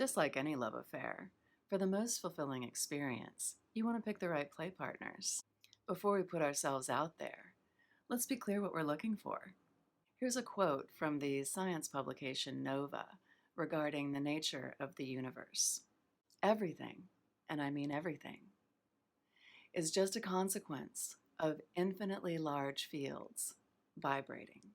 Just like any love affair, for the most fulfilling experience, you want to pick the right play partners. Before we put ourselves out there, let's be clear what we're looking for. Here's a quote from the science publication Nova regarding the nature of the universe. Everything, and I mean everything, is just a consequence of infinitely large fields vibrating.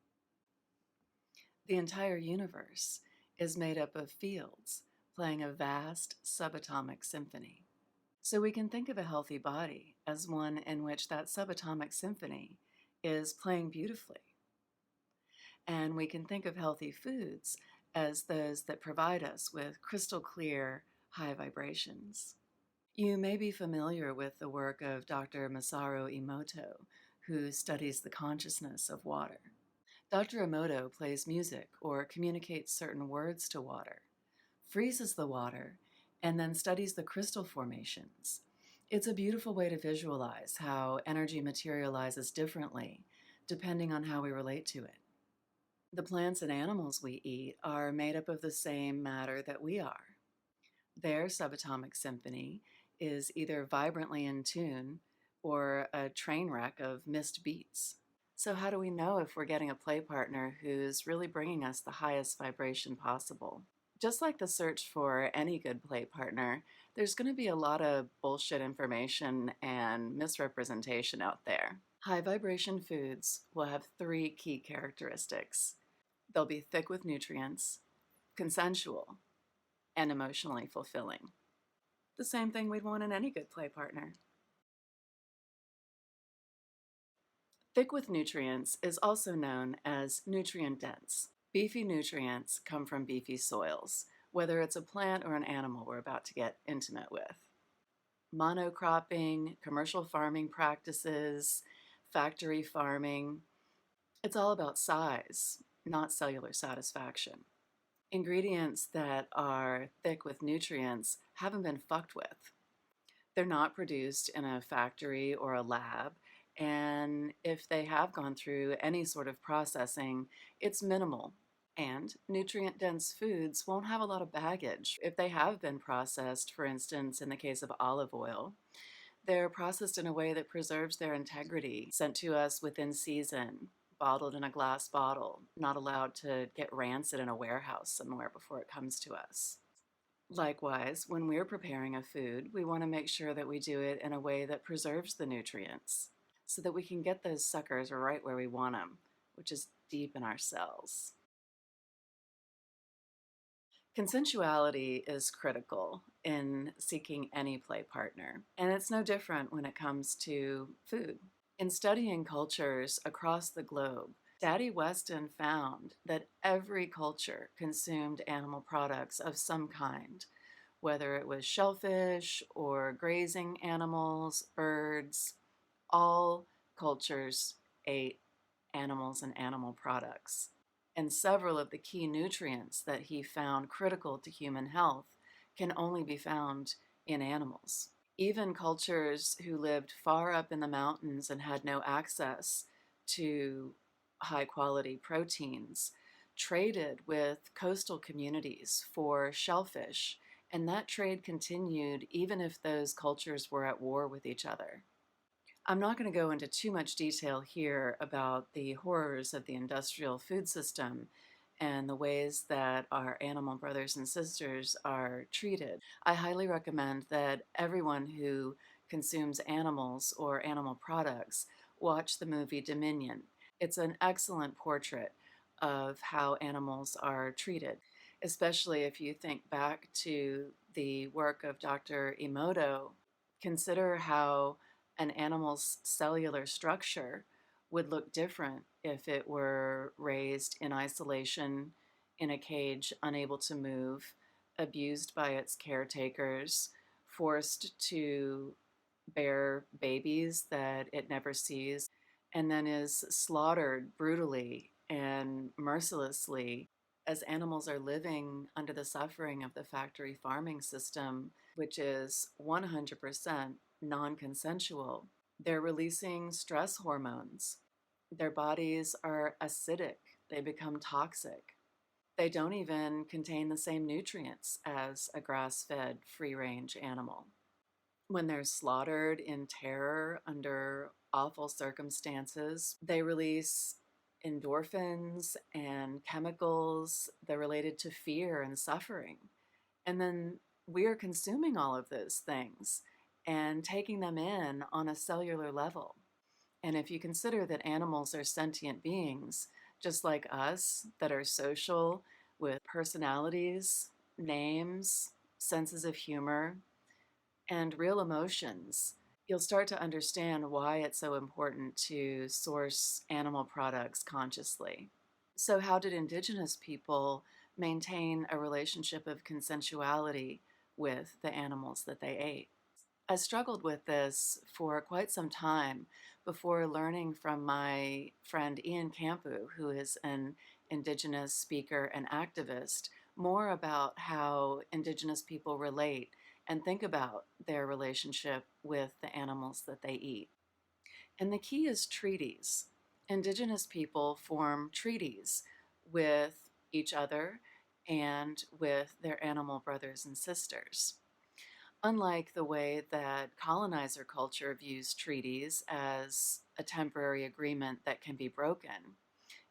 The entire universe is made up of fields playing a vast subatomic symphony. So we can think of a healthy body as one in which that subatomic symphony is playing beautifully. And we can think of healthy foods as those that provide us with crystal clear, high vibrations. You may be familiar with the work of Dr. Masaru Emoto, who studies the consciousness of water. Dr. Emoto plays music or communicates certain words to water, freezes the water, and then studies the crystal formations. It's a beautiful way to visualize how energy materializes differently depending on how we relate to it. The plants and animals we eat are made up of the same matter that we are. Their subatomic symphony is either vibrantly in tune or a train wreck of missed beats. So how do we know if we're getting a play partner who's really bringing us the highest vibration possible? Just like the search for any good play partner, there's going to be a lot of bullshit information and misrepresentation out there. High vibration foods will have three key characteristics. They'll be thick with nutrients, consensual, and emotionally fulfilling. The same thing we'd want in any good play partner. Thick with nutrients is also known as nutrient dense. Beefy nutrients come from beefy soils, whether it's a plant or an animal we're about to get intimate with. Monocropping, commercial farming practices, factory farming, it's all about size, not cellular satisfaction. Ingredients that are thick with nutrients haven't been fucked with. They're not produced in a factory or a lab, and if they have gone through any sort of processing, it's minimal. And nutrient-dense foods won't have a lot of baggage. If they have been processed, for instance, in the case of olive oil, they're processed in a way that preserves their integrity, sent to us within season, bottled in a glass bottle, not allowed to get rancid in a warehouse somewhere before it comes to us. Likewise, when we're preparing a food, we want to make sure that we do it in a way that preserves the nutrients so that we can get those suckers right where we want them, which is deep in our cells. Consensuality is critical in seeking any play partner, and it's no different when it comes to food. In studying cultures across the globe, Daddy Weston found that every culture consumed animal products of some kind, whether it was shellfish or grazing animals, birds, all cultures ate animals and animal products. And several of the key nutrients that he found critical to human health can only be found in animals. Even cultures who lived far up in the mountains and had no access to high quality proteins traded with coastal communities for shellfish, and that trade continued even if those cultures were at war with each other. I'm not going to go into too much detail here about the horrors of the industrial food system and the ways that our animal brothers and sisters are treated. I highly recommend that everyone who consumes animals or animal products watch the movie Dominion. It's an excellent portrait of how animals are treated, especially if you think back to the work of Dr. Emoto. Consider how an animal's cellular structure would look different if it were raised in isolation, in a cage, unable to move, abused by its caretakers, forced to bear babies that it never sees, and then is slaughtered brutally and mercilessly as animals are living under the suffering of the factory farming system, which is 100% non-consensual. They're releasing stress hormones. Their bodies are acidic. They become toxic. They don't even contain the same nutrients as a grass-fed free-range animal. When they're slaughtered in terror under awful circumstances, they release endorphins and chemicals that are related to fear and suffering. And then we are consuming all of those things and taking them in on a cellular level. And if you consider that animals are sentient beings, just like us, that are social with personalities, names, senses of humor, and real emotions, you'll start to understand why it's so important to source animal products consciously. So, how did indigenous people maintain a relationship of consensuality with the animals that they ate? I struggled with this for quite some time before learning from my friend Ian Campu, who is an Indigenous speaker and activist, more about how Indigenous people relate and think about their relationship with the animals that they eat. And the key is treaties. Indigenous people form treaties with each other and with their animal brothers and sisters. Unlike the way that colonizer culture views treaties as a temporary agreement that can be broken,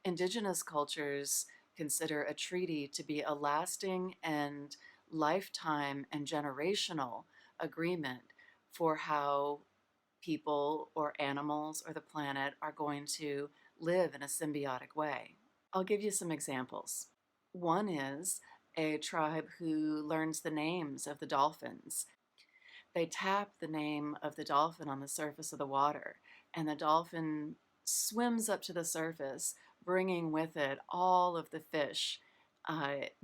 indigenous cultures consider a treaty to be a lasting and lifetime and generational agreement for how people or animals or the planet are going to live in a symbiotic way. I'll give you some examples. One is a tribe who learns the names of the dolphins. They tap the name of the dolphin on the surface of the water, and the dolphin swims up to the surface, bringing with it all of the fish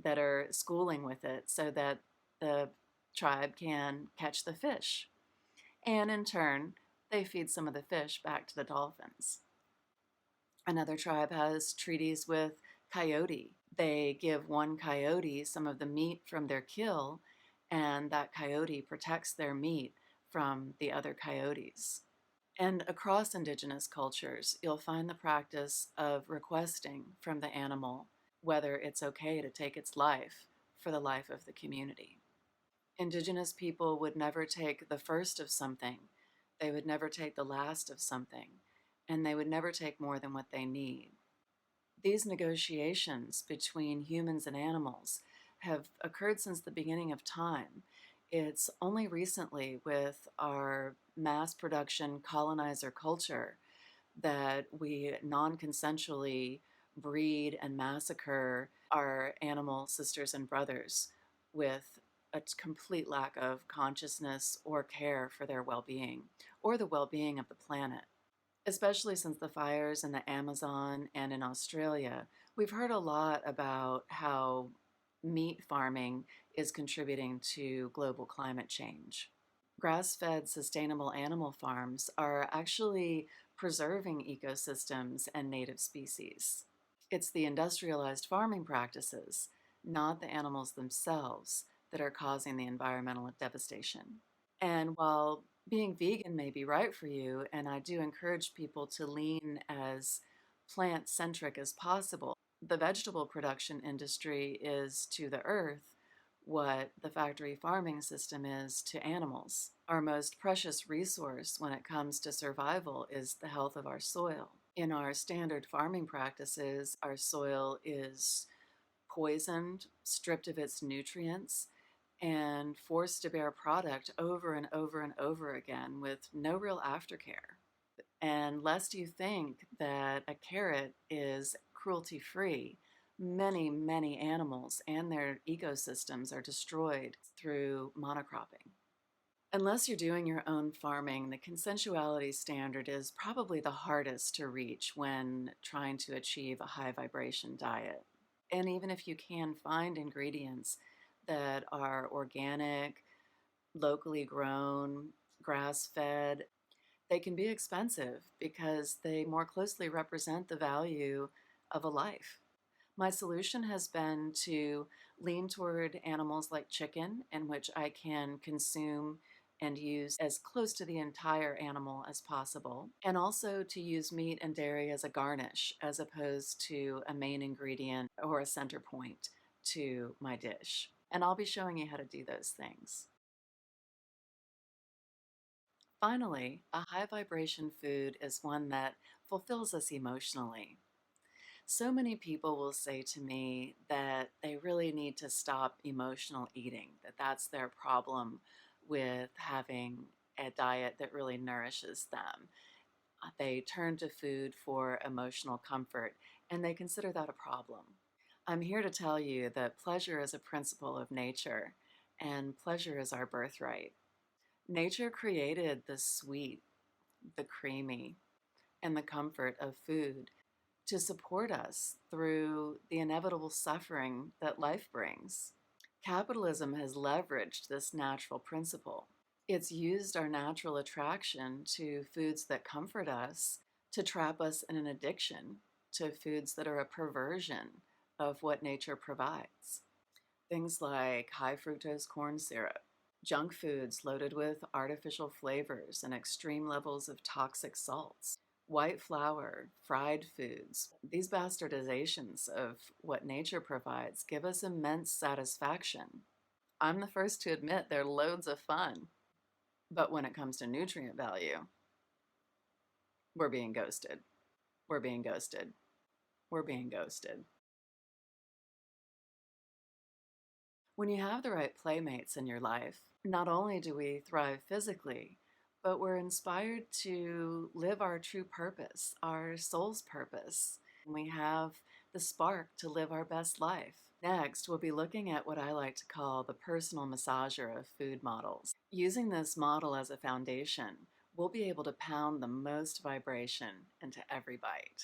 that are schooling with it so that the tribe can catch the fish. And in turn, they feed some of the fish back to the dolphins. Another tribe has treaties with coyote. They give one coyote some of the meat from their kill, and that coyote protects their meat from the other coyotes. And across indigenous cultures, you'll find the practice of requesting from the animal whether it's okay to take its life for the life of the community. Indigenous people would never take the first of something, they would never take the last of something, and they would never take more than what they need. These negotiations between humans and animals have occurred since the beginning of time. It's only recently, with our mass production colonizer culture, that we non consensually breed and massacre our animal sisters and brothers with a complete lack of consciousness or care for their well being or the well being of the planet. Especially since the fires in the Amazon and in Australia, we've heard a lot about how meat farming is contributing to global climate change. Grass-fed sustainable animal farms are actually preserving ecosystems and native species. It's the industrialized farming practices, not the animals themselves, that are causing the environmental devastation. And while being vegan may be right for you, and I do encourage people to lean as plant centric as possible, the vegetable production industry is to the earth what the factory farming system is to animals. Our most precious resource when it comes to survival is the health of our soil. In our standard farming practices, our soil is poisoned, stripped of its nutrients, and forced to bear product over and over and over again with no real aftercare. And lest you think that a carrot is cruelty free, many, many animals and their ecosystems are destroyed through monocropping. Unless you're doing your own farming, the consensuality standard is probably the hardest to reach when trying to achieve a high vibration diet. And even if you can find ingredients that are organic, locally grown, grass fed, they can be expensive because they more closely represent the value of a life. My solution has been to lean toward animals like chicken, in which I can consume and use as close to the entire animal as possible, and also to use meat and dairy as a garnish as opposed to a main ingredient or a center point. to my dish. And I'll be showing you how to do those things. Finally, a high vibration food is one that fulfills us emotionally. So many people will say to me that they really need to stop emotional eating, that that's their problem with having a diet that really nourishes them. They turn to food for emotional comfort, and they consider that a problem. I'm here to tell you that pleasure is a principle of nature, and pleasure is our birthright. Nature created the sweet, the creamy, and the comfort of food to support us through the inevitable suffering that life brings. Capitalism has leveraged this natural principle. It's used our natural attraction to foods that comfort us to trap us in an addiction to foods that are a perversion of what nature provides. Things like high fructose corn syrup, junk foods loaded with artificial flavors and extreme levels of toxic salts, white flour, fried foods. These bastardizations of what nature provides give us immense satisfaction. I'm the first to admit they're loads of fun. But when it comes to nutrient value, we're being ghosted. We're being ghosted. We're being ghosted. When you have the right playmates in your life, not only do we thrive physically, but we're inspired to live our true purpose, our soul's purpose. We have the spark to live our best life. Next, we'll be looking at what I like to call the personal massager of food models. Using this model as a foundation, we'll be able to pound the most vibration into every bite.